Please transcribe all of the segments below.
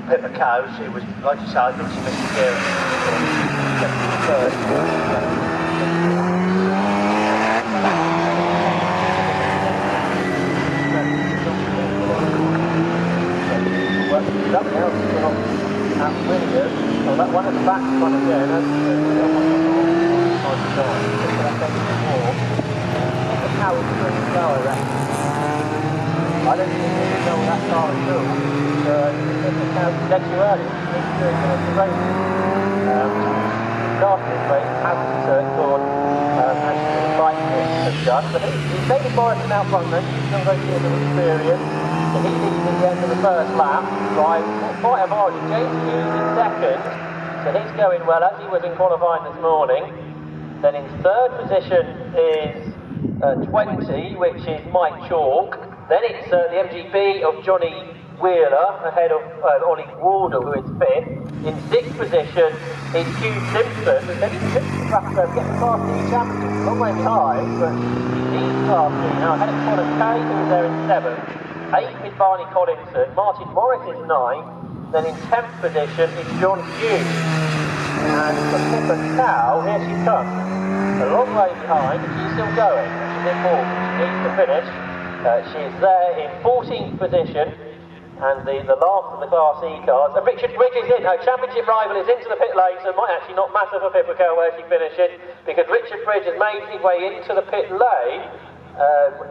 Pippa Cow, she was, like you say, I think she missed the gear first. Nothing else is going on really good. So that one at the back is one again, that's the cow is pretty slower there. I don't think you know that car at all. The cow led you early. It's the race. Last race hasn't gone actually the bike has done. But he's David Morrison out front then. He's still very years of experience. So he leads at the end of the first lap by quite a margin. James Hughes in second. So he's going well as he was in qualifying this morning. Then in third position is 20, which is Mike Chalk. Then it's the MGB of Johnny Wheeler ahead of Ollie Warder, who is fifth. In sixth position is Hugh Simpson. Then he's getting the Class D championship, a long way behind, but he's Class D now ahead of Connor Kay, who is there in seventh. Eighth is Barney Collinson. Martin Morris is ninth. Then in 10th position is John Hughes. And for Pippa Cow, here she comes. A long way behind, but she's still going. She's in fourth. She needs to finish. She is there in 14th position. And the last of the Class E cars. And Richard Bridge is in. Her championship rival is into the pit lane, so it might actually not matter for Pippa Cow where she finishes, because Richard Bridge has made his way into the pit lane.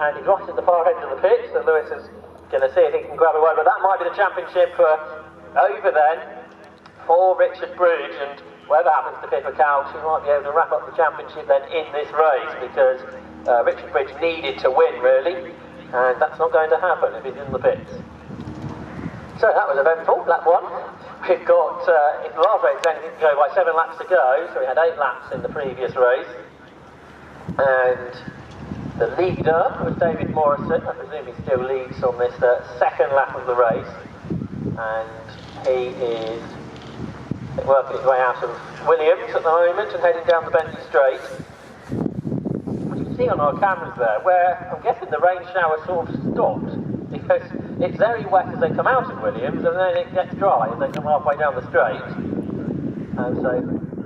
And he's right at the far end of the pit, so Lewis is going to see if he can grab away. But that might be the championship over then for Richard Bridge, and whatever happens to Pippa Cow, she might be able to wrap up the championship then in this race, because Richard Bridge needed to win really, and that's not going to happen if he's in the pits. So that was eventful, lap one. We've got, if the last race then didn't go by 7 laps to go, so we had 8 laps in the previous race. And the leader was David Morrison. I presume he still leads on this second lap of the race. And he is working his way out of Williams at the moment and heading down the Bentley Straight. What you can see on our cameras there, where I'm guessing the rain shower sort of stopped, because it's very wet as they come out of Williams, and then it gets dry as they come halfway down the straight. And so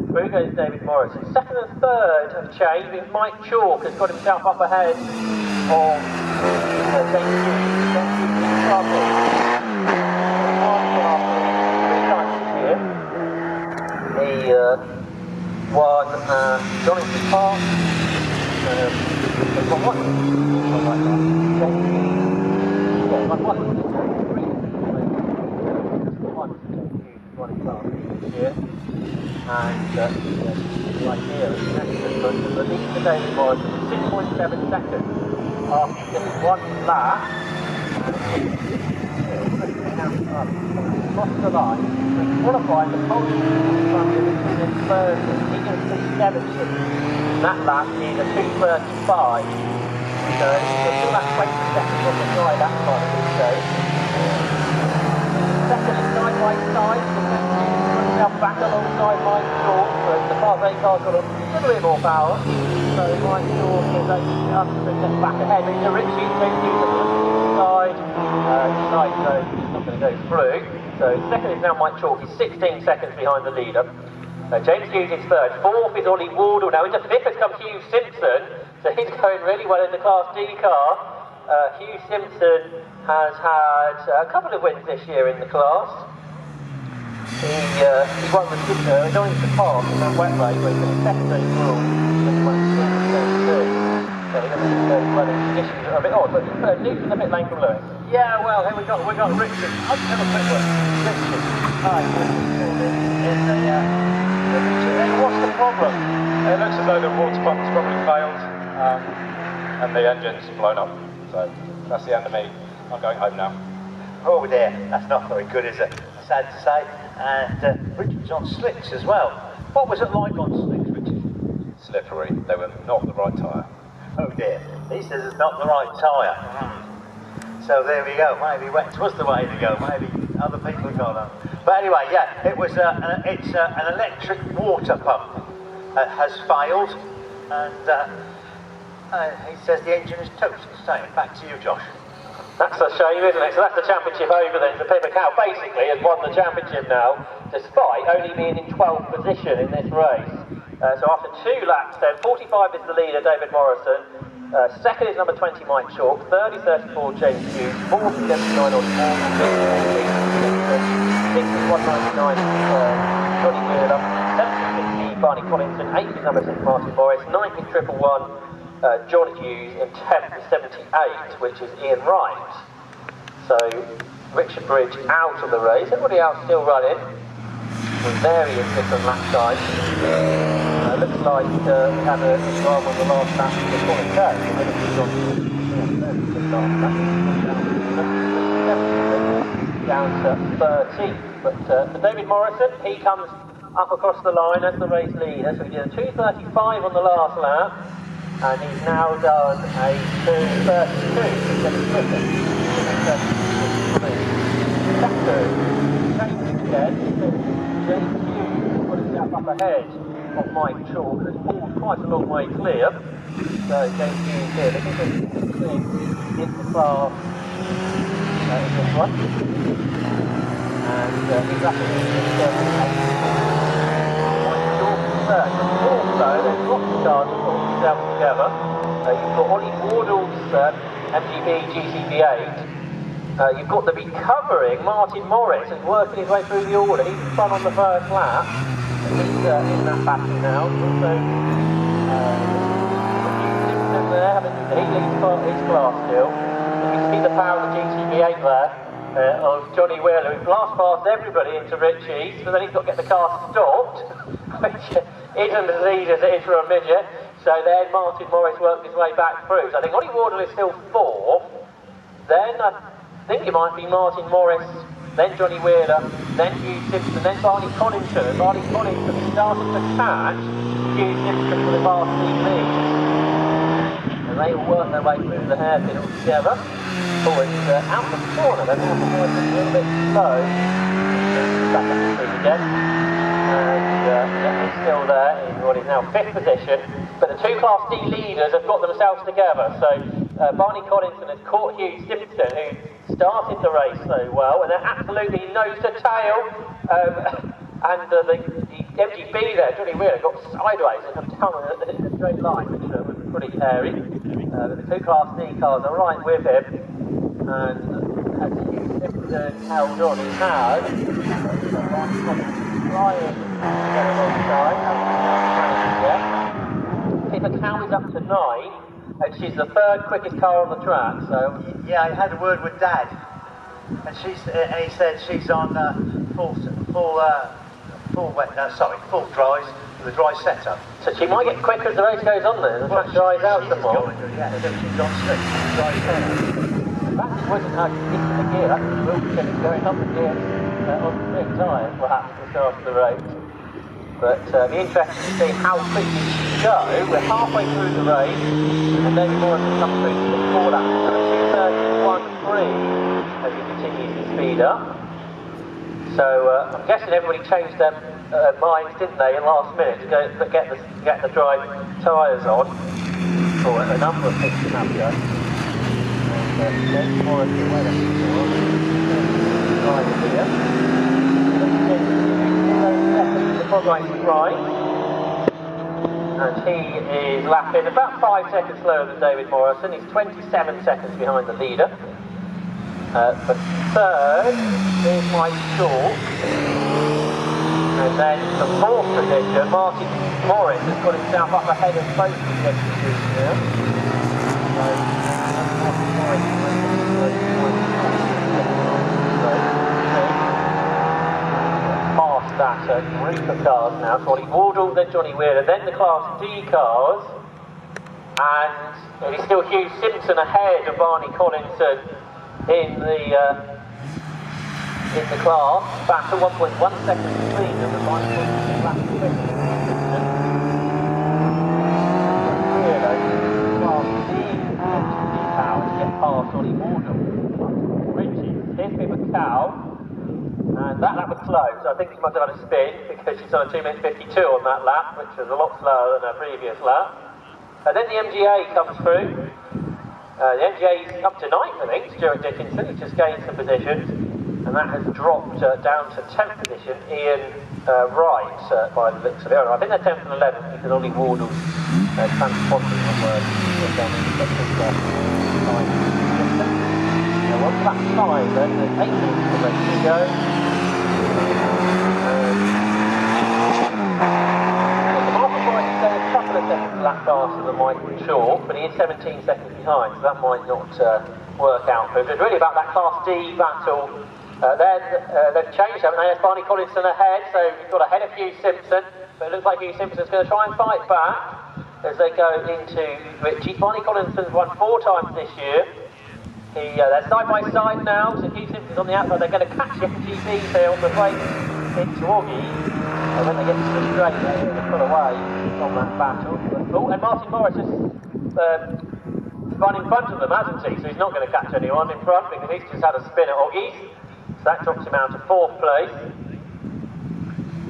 through goes David Morrison. Second and third have changed, because Mike Chalk has got himself up ahead of James Hughes. James Hughes is starting. He won Donington Park. He's won one. And right here at Snetterton, the lead for David Morrison is 6.7 seconds after just one lap. Cross the line, we qualified the pole from the third, he goes 270. That lap is a 2:35. So it's still about 20 seconds on the dry that part of this stage. Second is side by side, now back alongside Mike Short, but the Class A car's got a little bit more power. So Mike Short is opening up to get back ahead. But Richie takes you to the side. Decides though he's not going to go through. So second is now Mike Chalk, he's 16 seconds behind the leader. James Hughes is third. Fourth is Ollie Wardle. Now into fifth has come Hugh Simpson. So he's going really well in the Class D car. Hugh Simpson has had a couple of wins this year in the class. He won the Donington Park in that wet race where he finished second overall. So he won too. So he doesn't go well in conditions that are a bit odd. But news from the pit lane from Lewis. Yeah, well, here we got Richard. I'll just have a quick look. Richard. Hi, in the Midget. What's the problem? It looks as though the water pump's probably failed and the engine's blown up. So that's the end of me. I'm going home now. Oh dear, that's not very good, is it? Sad to say. And Richard's on slicks as well. What was it like on slicks, Richard? Slippery. They were not the right tyre. Oh dear, he says it's not the right tyre. So there we go, maybe wet was the way to go, maybe other people got on. But anyway, yeah, it was it's an electric water pump has failed, and he says the engine is toast. So back to you, Josh. That's a shame, isn't it? So that's the championship over then. So Paper Cow basically has won the championship now, despite only being in 12th position in this race. So after 2 laps then, 45 is the leader, David Morrison. Second is number 20, Mike Chalk. Third is 34, James Hughes. Fourth is 79, Ollie Morgan. Sixth is 199, Johnny Wheeler. Seventh is 50, Barney Collinson. Eighth is number 6, Martin Morris. Ninth is 111. John Hughes, in 10th is 78, which is Ian Wright. So Richard Bridge out of the race. Everybody else still running with various different lap times. Looks like we had a drive on the last lap of the corner turn. Down to 13. But for David Morrison, he comes up across the line as the race leader. So he did a 2:35 on the last lap. And he's now done a 2:32. Change again. James Hughes put himself up ahead of Mike Chalk, and has pulled quite a long way clear. So James Hughes here, looking for in the class in this one. And he's up in also, there's lots of cars that put themselves together. You've got Ollie Wardle's GCV8. You've got the recovering Martin Morris, who's working his way through the order. He's in front on the first lap. He's in that battle now. Also, Simpson there, he leads his class still. You can see the power of the GCV8 there. Of Johnny Wheeler, who blast past everybody into Richie's, but then he's got to get the car stopped, which isn't as easy as it is for a midget. So then Martin Morris worked his way back through. So I think Ollie Wardle is still 4th. Then I think it might be Martin Morris, then Johnny Wheeler, then Hugh Simpson, then Barney Collington. Barney Collington started to catch Hugh Simpson for the last 3 leads. And they all work their way through the hairpin all together. Oh, it's out of the corner, then Martin Morris is a little bit slow. Back up the street again. And he's still there in what is now 5th position. But the 2 Class D leaders have got themselves together. So Barney Collinson has caught Hugh Simpson, who started the race so well, and they're absolutely nose to tail. And the MGB there, Johnny Wheeler, got sideways and come down in a straight line, which was pretty hairy. But the 2 Class D cars are right with him. And as Hugh Simpson held on, he has trying to get alongside. Pippa Cow is up to 9, and she's the 3rd quickest car on the track. So yeah, I had a word with Dad, and he said she's on full dries with a dry setup. So she might get quicker as the race goes on then. The track dries out some more. Yeah, she's on slick, dry setup. That wasn't how she gets in the gear. That was Wilson going up the gear on the big tyre, perhaps, at the start of the race. But it'll be interesting to see how quickly she go. We're halfway through the race, and David Morrison comes through to the 4 laps. 2:31.3 as he continues to speed up. So I'm guessing everybody changed their minds, didn't they, in last minute to go get the dry tyres on. For a number of things to have done. James Morrison went right here. The Progress Sprite, and he is lapping about 5 seconds slower than David Morrison. He's 27 seconds behind the leader. The 3rd is Mike Chalk, and then the 4th position, Martin Morris has got himself up ahead of both positions now. Past that group of cars now, so Ollie Wardle, then Johnny Wheeler, then the Class D cars, and it is still Hugh Simpson ahead of Barney Collinson in the class, back to 1.1 seconds between them, and Barney Collinson lap Class D power to get past Ollie Wardle. Richie, here's Pippa Cow. And that lap was slow, so I think she must have had a spin because she's on a 2 minutes 52 on that lap, which was a lot slower than her previous lap. And then the MGA comes through, The MGA's up to 9th, I think. Stuart Dickinson, he's just gained some positions, and that has dropped down to 10th position. Ian Wright, by the looks of it. I think they're 10th and 11th because Ollie Wardle's transponding on word. One lap 5 then, there's 8 minutes for the race to go. A couple of seconds lap faster than Michael Chalk, but he is 17 seconds behind, so that might not work out. But it's really about that Class D battle. They've changed, haven't they? There's Barney Collinson ahead, so you've got ahead of Hugh Simpson, but it looks like Hugh Simpson's going to try and fight back as they go into Richie. Barney Collinson's won 4 times this year. They're side by side now, so Hugh Simpson's on the outside. They're going to catch the MGCC here on the way into Oggy. And when they get to the straight, they're going to pull away from that battle. Oh, and Martin Morris has run in front of them, hasn't he? So he's not going to catch anyone in front because he's just had a spin at Oggy's. So that drops him out to 4th place.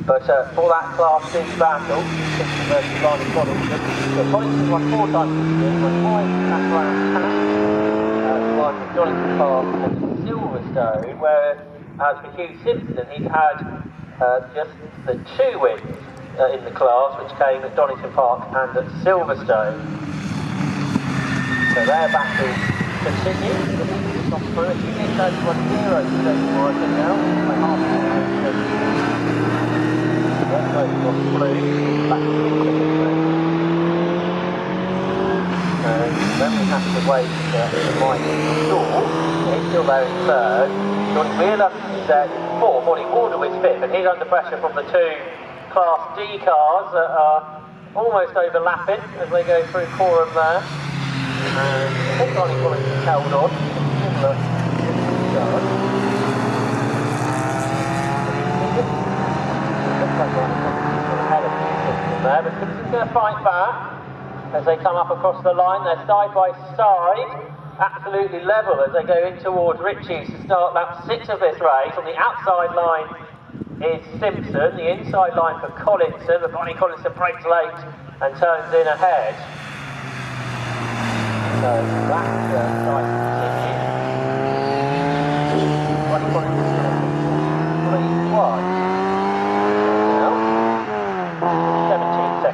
But for that Class D battle, Simpson versus Barney Collinson. So Collinson won 4 times this year, won 5 at Grand Town, won Donington Park and Silverstone, whereas for Hugh Simpson, he's had just the 2 wins in the class, which came at Donington Park and at Silverstone. So their battle continues. It's not through. It's 31-0 to Morrison now. By half a minute. Let's go for blue. Back to and then we have to wait for Michael Chalk. He's still there in 3rd. Johnny Wheeler is there in 4th. Ollie Wardle is 5th, and he's under pressure from the 2 Class D cars that are almost overlapping as they go through Coram there. And I think Barney Collinson's held on. Similar looks like Barney Collinson's ahead of Simpson there, but Simpson's going to fight back. As they come up across the line, they're side by side, absolutely level as they go in towards Ritchie's to start lap 6 of this race. On the outside line is Simpson, the inside line for Collinson, but Barney Collinson breaks late and turns in ahead. So that's nice